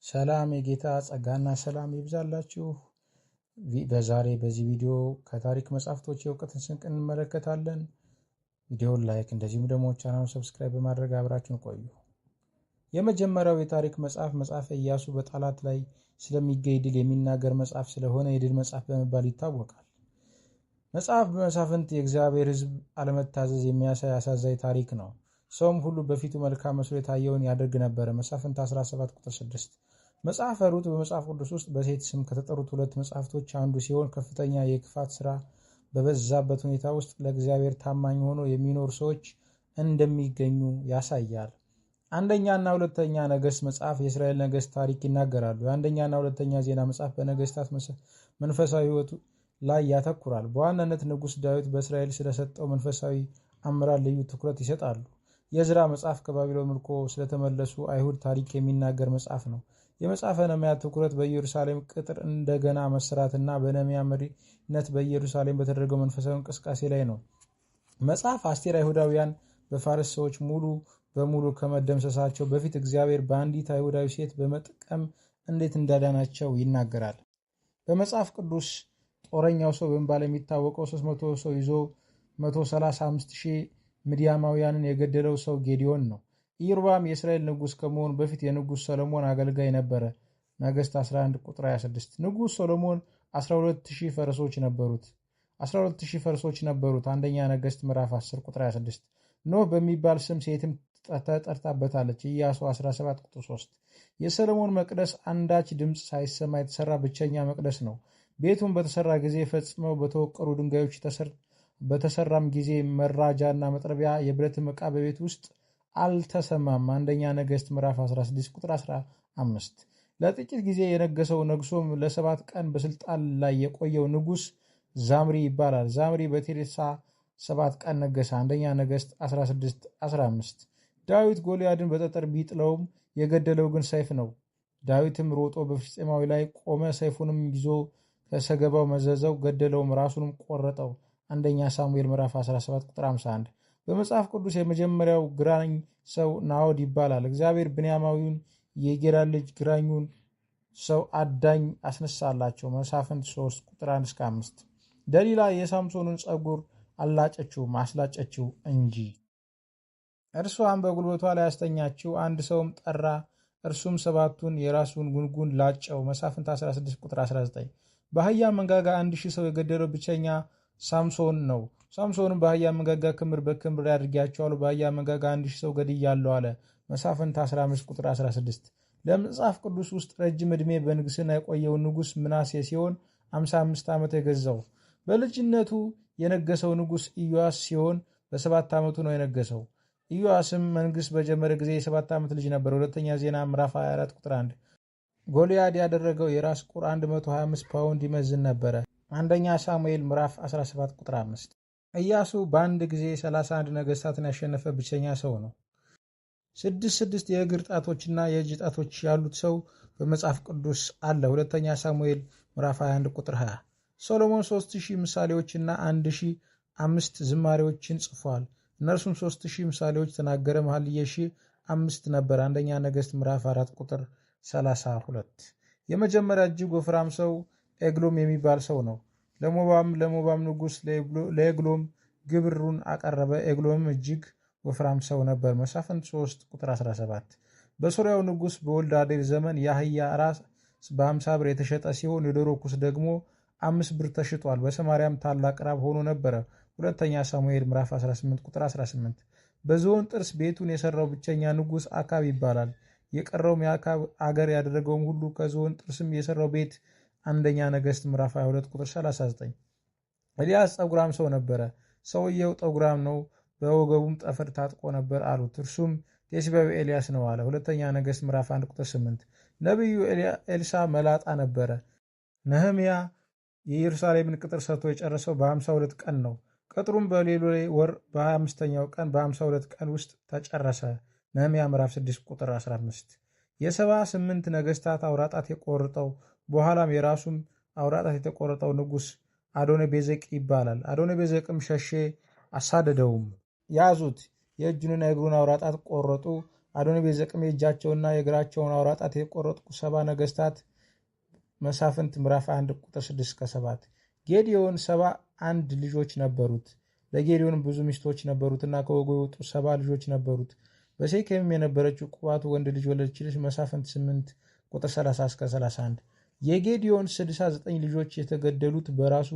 ሰላም የጌታ ጸጋና ሰላም ይብዛላችሁ። በዚህ ቪዲዮ ከታሪክ መጻሕፍቶች የእውቀትን ስንቅ እንመለከታለን። ቪዲዮውን ላይክ እንደዚሁም ደግሞ ቻናሉን ሰብስክራይብ በማድረግ አብራችሁን ቆዩ። የመጀመሪያው የታሪክ መጽሐፈ ኢያሱ በጠላት ላይ ስለሚገኝ ድል የሚናገር መጽሐፍ ስለሆነ የድል መጽሐፍ በመባል ይታወቃል። መጽሐፍ መሳፍንት የእግዚአብሔር ሕዝብ አለመታዘዝ የሚያሳይ አሳዛኝ ታሪክ ነው። ሰውም ሁሉ በፊቱ መልካም መስሎ የታየውን ያደርግ ነበረ። መሳፍንት 17 ቁጥር 6። መጽሐፈ ሩት በመጽሐፍ ቅዱስ ውስጥ በሴት ስም ከተጠሩት ሁለት መጽሐፍቶች አንዱ ሲሆን ከፍተኛ የክፋት ሥራ በበዛበት ሁኔታ ውስጥ ለእግዚአብሔር ታማኝ ሆኖ የሚኖሩ ሰዎች እንደሚገኙ ያሳያል። አንደኛና ሁለተኛ ነገሥት መጽሐፍ የእስራኤል ነገሥት ታሪክ ይናገራሉ። የአንደኛና ሁለተኛ ዜና መጽሐፍ በነገሥታት መንፈሳዊ ሕይወቱ ላይ ያተኩራል። በዋናነት ንጉሥ ዳዊት በእስራኤል ስለሰጠው መንፈሳዊ አመራር ልዩ ትኩረት ይሰጣሉ። የዕዝራ መጽሐፍ ከባቢሎን ምርኮ ስለተመለሱ አይሁድ ታሪክ የሚናገር መጽሐፍ ነው። የመጽሐፈ ነህምያ ትኩረት በኢየሩሳሌም ቅጥር እንደገና መሰራትና በነህምያ መሪነት በኢየሩሳሌም በተደረገው መንፈሳዊ እንቅስቃሴ ላይ ነው። መጽሐፍ አስቴር አይሁዳውያን በፋርስ ሰዎች ሙሉ በሙሉ ከመደምሰሳቸው በፊት እግዚአብሔር በአንዲት አይሁዳዊ ሴት በመጥቀም እንዴት እንዳዳናቸው ይናገራል። በመጽሐፍ ቅዱስ ጦረኛው ሰው በመባል የሚታወቀው 300 ሰው ይዞ 135,000 ምድያማውያንን የገደለው ሰው ጌዲዮን ነው። ኢዮርብዓም የእስራኤል ንጉሥ ከመሆኑ በፊት የንጉሥ ሰሎሞን አገልጋይ ነበረ። ነገሥት 11 ቁጥር 26። ንጉሥ ሰሎሞን 12,000 ፈረሶች ነበሩት። አንደኛ ነገሥት ምዕራፍ 10 ቁጥር 26። ኖህ በሚባል ስም ሴትም ተጠርታበታለች። ኢያሱ 17 ቁጥር 3። የሰሎሞን መቅደስ አንዳች ድምፅ ሳይሰማ የተሰራ ብቸኛ መቅደስ ነው። ቤቱን በተሰራ ጊዜ ፈጽመው በተወቀሩ ድንጋዮች በተሰራም ጊዜ መራጃና መጥረቢያ የብረትም ዕቃ በቤት ውስጥ አልተሰማም። አንደኛ ነገሥት ምዕራፍ 16 ቁጥር 15። ለጥቂት ጊዜ የነገሰው ነግሶም ለ7 ቀን በስልጣን ላይ የቆየው ንጉሥ ዛምሪ ይባላል። ዛምሪ በቴርሳ 7 ቀን ነገሰ። አንደኛ ነገሥት 16 15። ዳዊት ጎልያድን በጠጠር ቢጥለውም የገደለው ግን ሰይፍ ነው። ዳዊትም ሮጦ በፍልስጤማዊ ላይ ቆመ፣ ሰይፉንም ይዞ ከሰገባው መዘዘው፣ ገደለውም፣ ራሱንም ቆረጠው። አንደኛ ሳሙኤል ምዕራፍ 17 ቁጥር 51። በመጽሐፍ ቅዱስ የመጀመሪያው ግራኝ ሰው ናዖድ ይባላል። እግዚአብሔር ብንያማዊውን የጌራ ልጅ ግራኙን ሰው አዳኝ አስነሳላቸው። መሳፍንት 3 ቁጥር 1-5። ደሊላ የሳምሶንን ጸጉር አስላጨችው እንጂ እርሷን በጉልበቷ ላይ ያስተኛችው። አንድ ሰውም ጠራ፣ እርሱም 7ቱን የራሱን ጉንጉን ላጨው። መሳፍንት 16 ቁጥር 19። በአህያ መንጋጋ 1000 ሰው የገደለው ብቸኛ ሳምሶን ነው። ሳምሶንም በአህያ መንጋጋ ክምር በክምር አድርጌያቸዋለሁ፣ በአህያ መንጋጋ 1000 ሰው ገድያለሁ አለ። መሳፍንት 15 ቁጥር 16። ለመጽሐፍ ቅዱስ ውስጥ ረጅም ዕድሜ በንግስና የቆየው ንጉሥ ምናሴ ሲሆን 55 ዓመት የገዛው። በልጅነቱ የነገሰው ንጉሥ ኢዮአስ ሲሆን በ7 ዓመቱ ነው የነገሰው። ኢዮአስም መንግስት በጀመረ ጊዜ የ7 ዓመት ልጅ ነበር። ሁለተኛ ዜና ምዕራፍ 24 ቁጥር 1። ጎልያድ ያደረገው የራስ ቁር 125 ፓውንድ ይመዝን ነበረ። አንደኛ ሳሙኤል ምዕራፍ 17 ቁጥር 5። ኢያሱ በአንድ ጊዜ 31 ነገሥታትን ያሸነፈ ብቸኛ ሰው ነው። 6 የእግር ጣቶችና የእጅ ጣቶች ያሉት ሰው በመጽሐፍ ቅዱስ አለ። ሁለተኛ ሳሙኤል ምዕራፍ 21 ቁጥር 20። ሶሎሞን 3000 ምሳሌዎችና 1005 ዝማሬዎችን ጽፏል። እነርሱም 3000 ምሳሌዎች ተናገረ፣ መኃልየ 1005 ነበር። አንደኛ ነገሥት ምዕራፍ 4 ቁጥር 32። የመጀመሪያ እጅግ ወፍራም ሰው ኤግሎም የሚባል ሰው ነው። ለሞባም ንጉሥ ለኤግሎም ግብሩን አቀረበ። ኤግሎምም እጅግ ወፍራም ሰው ነበር። መሳፍንት 3 ቁጥር 17። በሶርያው ንጉሥ በወልዳዴር ዘመን የአህያ ራስ በ50 ብር የተሸጠ ሲሆን የዶሮ ኩስ ደግሞ 5 ብር ተሽጧል። በሰማርያም ታላቅ ራብ ሆኖ ነበረ። ሁለተኛ ሳሙኤል ምዕራፍ 18 ቁጥር 18። በዝሆን ጥርስ ቤቱን የሰራው ብቸኛ ንጉሥ አካብ ይባላል። የቀረውም የአካብ አገር ያደረገውም ሁሉ ከዝሆን ጥርስም የሰራው ቤት አንደኛ ነገሥት ምዕራፍ 22 ቁጥር 39። ኤልያስ ጠጉራም ሰው ነበረ። ሰውየው ጠጉራም ነው፣ በወገቡም ጠፍር ታጥቆ ነበር አሉት። እርሱም ቴስቢያዊ ኤልያስ ነው አለ። ሁለተኛ ነገሥት ምዕራፍ 1 ቁጥር 8። ነቢዩ ኤልሳ መላጣ ነበረ። ነህምያ የኢየሩሳሌምን ቅጥር ሰርቶ የጨረሰው በ52 ቀን ነው። ቅጥሩም በሌሎ ወር በ25ኛው ቀን በ52 ቀን ውስጥ ተጨረሰ። ነህምያ ምዕራፍ 6 ቁጥር 15። የ78 ነገሥታት አውራጣት የቆረጠው በኋላም የራሱም አውራጣት የተቆረጠው ንጉሥ አዶኔ ቤዜቅ ይባላል። አዶኔ ቤዜቅም ሸሼ፣ አሳደደውም፣ ያዙት፣ የእጁንና የእግሩን አውራጣት ቆረጡ፣ አዶኒቤዜቅም የእጃቸውና የእግራቸውን አውራጣት የቆረጥኩ 70 ነገሥታት መሳፍንት ምዕራፍ 1 ቁጥር 6-7። ጌዲዮን 71 ልጆች ነበሩት። ለጌዲዮን ብዙ ሚስቶች ነበሩትና ከወጉ የወጡ 70 ልጆች ነበሩት። በሴኬምም የነበረችው ቁባቱ ወንድ ልጅ ወለደችልሽ። መሳፍንት 8 ቁጥር 30-31። የጌዲዮን 69 ልጆች የተገደሉት በራሱ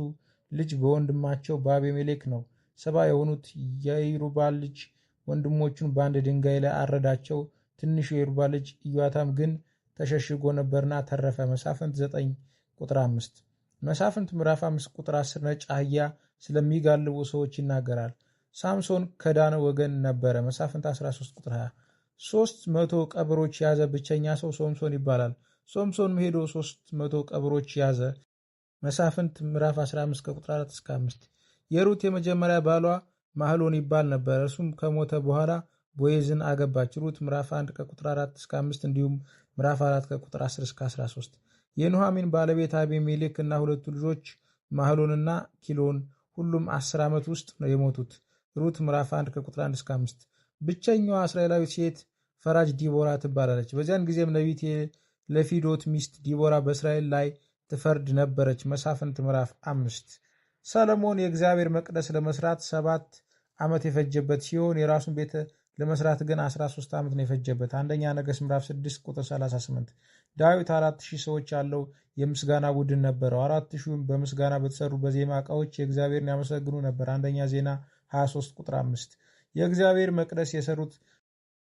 ልጅ በወንድማቸው በአቤሜሌክ ነው። 70 የሆኑት የይሩባል ልጅ ወንድሞቹን በአንድ ድንጋይ ላይ አረዳቸው። ትንሹ የይሩባል ልጅ ኢዮአታም ግን ተሸሽጎ ነበርና ተረፈ። መሳፍንት 9 ቁጥር 5። መሳፍንት ምዕራፍ 5 ቁጥር 10 ነጭ አህያ ስለሚጋልቡ ሰዎች ይናገራል። ሳምሶን ከዳነ ወገን ነበረ። መሳፍንት 13 ቁጥር 20። 300 ቀበሮች የያዘ ብቸኛ ሰው ሶምሶን ይባላል። ሶምሶን ሄዶ 300 ቀበሮች ያዘ። መሳፍንት ምዕራፍ 15 ከቁጥር 4-5። የሩት የመጀመሪያ ባሏ ማህሎን ይባል ነበር። እርሱም ከሞተ በኋላ ቦዔዝን አገባች። ሩት ምዕራፍ 1 ከቁጥር 4-5 እንዲሁም ምዕራፍ 4 ከቁጥር 10-13። የኑኃሚን ባለቤት አቤሜሌክ እና ሁለቱ ልጆች ማህሎንና ኪሎን ሁሉም 10 ዓመት ውስጥ ነው የሞቱት። ሩት ምዕራፍ 1 ከቁጥር 1-5። ብቸኛዋ እስራኤላዊት ሴት ፈራጅ ዲቦራ ትባላለች። በዚያን ጊዜም ነቢይት ለፊዶት ሚስት ዲቦራ በእስራኤል ላይ ትፈርድ ነበረች። መሳፍንት ምዕራፍ 5። ሰለሞን የእግዚአብሔር መቅደስ ለመስራት 7 ዓመት የፈጀበት ሲሆን የራሱን ቤት ለመስራት ግን 13 ዓመት ነው የፈጀበት። አንደኛ ነገሥት ምዕራፍ 6 ቁጥር 38። ዳዊት 4000 ሰዎች ያለው የምስጋና ቡድን ነበረው። 4000ም በምስጋና በተሰሩ በዜማ ዕቃዎች የእግዚአብሔርን ያመሰግኑ ነበር። አንደኛ ዜና 23 ቁጥር 5። የእግዚአብሔር መቅደስ የሰሩት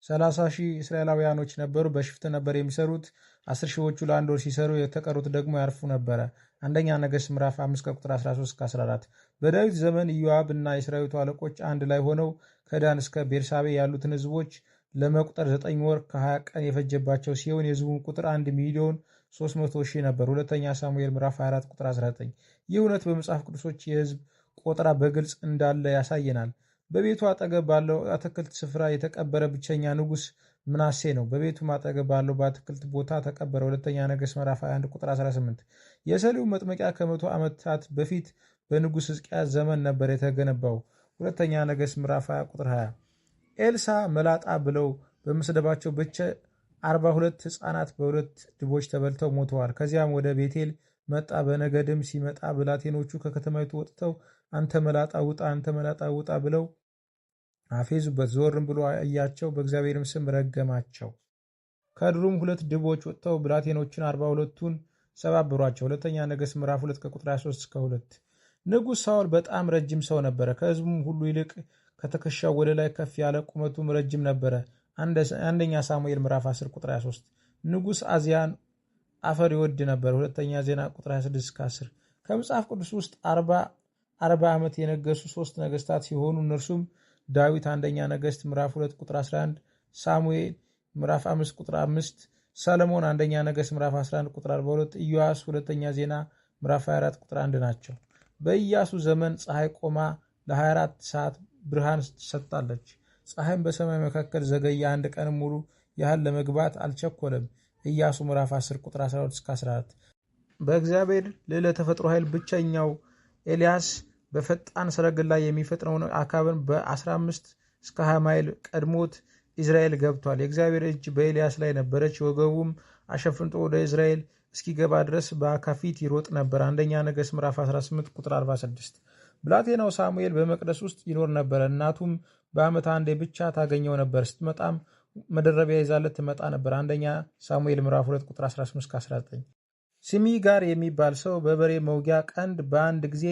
30,000 እስራኤላውያኖች ነበሩ። በሽፍት ነበር የሚሰሩት። 10,000ዎቹ ለአንድ ወር ሲሰሩ የተቀሩት ደግሞ ያርፉ ነበረ። አንደኛ ነገሥት ምዕራፍ 5 ከቁጥር 13-14። በዳዊት ዘመን ኢዮአብ እና የሰራዊቱ አለቆች አንድ ላይ ሆነው ከዳን እስከ ቤርሳቤ ያሉትን ሕዝቦች ለመቁጠር 9 ወር ከ20 ቀን የፈጀባቸው ሲሆን የሕዝቡን ቁጥር 1,300,000 ነበር። ሁለተኛ ሳሙኤል ምዕራፍ 24 ቁጥር 19። ይህ እውነት በመጽሐፍ ቅዱሶች የሕዝብ ቆጠራ በግልጽ እንዳለ ያሳየናል። በቤቱ አጠገብ ባለው አትክልት ስፍራ የተቀበረ ብቸኛ ንጉሥ ምናሴ ነው። በቤቱም አጠገብ ባለው በአትክልት ቦታ ተቀበረ። ሁለተኛ ነገሥት ምዕራፍ 21 ቁጥር 18። የሰሊሆም መጥመቂያ ከ100 ዓመታት በፊት በንጉሥ ሕዝቅያስ ዘመን ነበር የተገነባው። ሁለተኛ ነገሥት ምዕራፍ 20 ቁጥር 20። ኤልሳ መላጣ ብለው በመስደባቸው ብቻ 42 ሕፃናት በሁለት ድቦች ተበልተው ሞተዋል። ከዚያም ወደ ቤቴል መጣ። በነገድም ሲመጣ ብላቴኖቹ ከከተማይቱ ወጥተው አንተ መላጣ ውጣ፣ አንተ መላጣ ውጣ ብለው አፌዙበት። ዞርም ብሎ አያቸው፣ በእግዚአብሔርም ስም ረገማቸው። ከድሩም 2 ድቦች ወጥተው ብላቴኖችን 42ቱን ሰባበሯቸው። ሁለተኛ ነገሥት ምዕራፍ 2 ከቁጥር 23-2። ንጉሥ ሳኦል በጣም ረጅም ሰው ነበረ። ከሕዝቡም ሁሉ ይልቅ ከትከሻው ወደ ላይ ከፍ ያለ፣ ቁመቱም ረጅም ነበረ። አንደኛ ሳሙኤል ምዕራፍ 10 ቁጥር 23። ንጉሥ አዝያን አፈር ይወድ ነበር። ሁለተኛ ዜና ቁጥር 26-10። ከመጽሐፍ ቅዱስ ውስጥ 40 ዓመት የነገሱ 3 ነገሥታት ሲሆኑ እነርሱም ዳዊት አንደኛ ነገሥት ምዕራፍ 2 ቁጥር 11፣ ሳሙኤል ምዕራፍ 5 ቁጥር 5፣ ሰለሞን አንደኛ ነገሥት ምዕራፍ 11 ቁጥር 42፣ ኢዮአስ ሁለተኛ ዜና ምዕራፍ 24 ቁጥር 1 ናቸው። በኢያሱ ዘመን ፀሐይ ቆማ ለ24 ሰዓት ብርሃን ሰጥታለች። ፀሐይም በሰማይ መካከል ዘገየ፣ አንድ ቀን ሙሉ ያህል ለመግባት አልቸኮለም። ኢያሱ ምዕራፍ 10 ቁጥር 12-14። በእግዚአብሔር ልዕለ ተፈጥሮ ኃይል ብቸኛው ኤልያስ በፈጣን ሰረገላ የሚፈጥነውን አካብን በ15-20 ማይል ቀድሞት ኢዝራኤል ገብቷል። የእግዚአብሔር እጅ በኤልያስ ላይ ነበረች። ወገቡም አሸፍንጦ ወደ ኢዝራኤል እስኪገባ ድረስ በአካብ ፊት ይሮጥ ነበር። አንደኛ ነገሥት ምዕራፍ 18 ቁጥር 46። ብላቴናው ሳሙኤል በመቅደስ ውስጥ ይኖር ነበር። እናቱም በዓመት አንዴ ብቻ ታገኘው ነበር። ስትመጣም መደረቢያ ይዛለት ትመጣ ነበር። አንደኛ ሳሙኤል ምዕራፍ 2 ቁጥር 18-19። ሲሚጋር የሚባል ሰው በበሬ መውጊያ ቀንድ በአንድ ጊዜ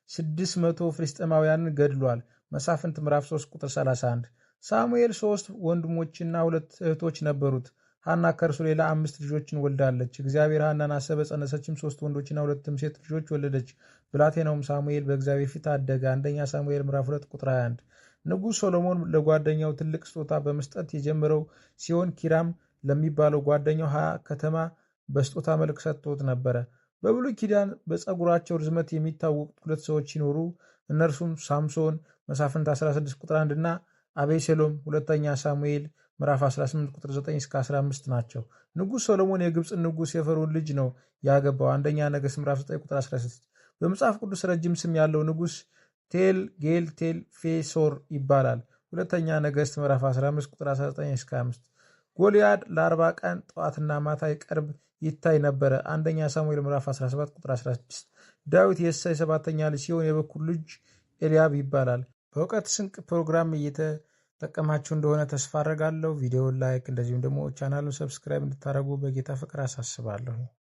600 ፍልስጥኤማውያንን ገድሏል። መሳፍንት ምዕራፍ 3 ቁጥር 31። ሳሙኤል 3 ወንድሞችና 2 እህቶች ነበሩት። ሐና ከእርሱ ሌላ 5 ልጆችን ወልዳለች። እግዚአብሔር ሐናን አሰበ፣ ጸነሰችም፣ 3 ወንዶችና 2 ሴት ልጆች ወለደች። ብላቴናውም ሳሙኤል በእግዚአብሔር ፊት አደገ። አንደኛ ሳሙኤል ምዕራፍ 2 ቁጥር 21። ንጉሥ ሶሎሞን ለጓደኛው ትልቅ ስጦታ በመስጠት የጀመረው ሲሆን ኪራም ለሚባለው ጓደኛው 20 ከተማ በስጦታ መልክ ሰጥቶት ነበረ። በብሉይ ኪዳን በፀጉራቸው ርዝመት የሚታወቁት 2 ሰዎች ሲኖሩ እነርሱም ሳምሶን መሳፍንት 16 ቁጥር 1 እና አቤሴሎም ሁለተኛ ሳሙኤል ምዕራፍ 18 ቁጥር 9-15 ናቸው። ንጉሥ ሶሎሞን የግብፅ ንጉሥ የፈርዖን ልጅ ነው ያገባው። አንደኛ ነገሥት ምዕራፍ 9 ቁጥር 16። በመጽሐፍ ቅዱስ ረጅም ስም ያለው ንጉሥ ቴል ጌል ቴል ፌሶር ይባላል። ሁለተኛ ነገሥት ምዕራፍ 15 ቁጥር 19-25። ጎልያድ ለ40 ቀን ጠዋትና ማታ ይቀርብ ይታይ ነበረ። አንደኛ ሳሙኤል ምዕራፍ 17 ቁጥር 16። ዳዊት የእሴይ 7ኛ ልጅ ሲሆን የበኩር ልጅ ኤልያብ ይባላል። በእውቀት ስንቅ ፕሮግራም እየተጠቀማችሁ እንደሆነ ተስፋ አደርጋለሁ። ቪዲዮውን ላይክ እንደዚሁም ደግሞ ቻናሉን ሰብስክራይብ እንድታደርጉ በጌታ ፍቅር አሳስባለሁ።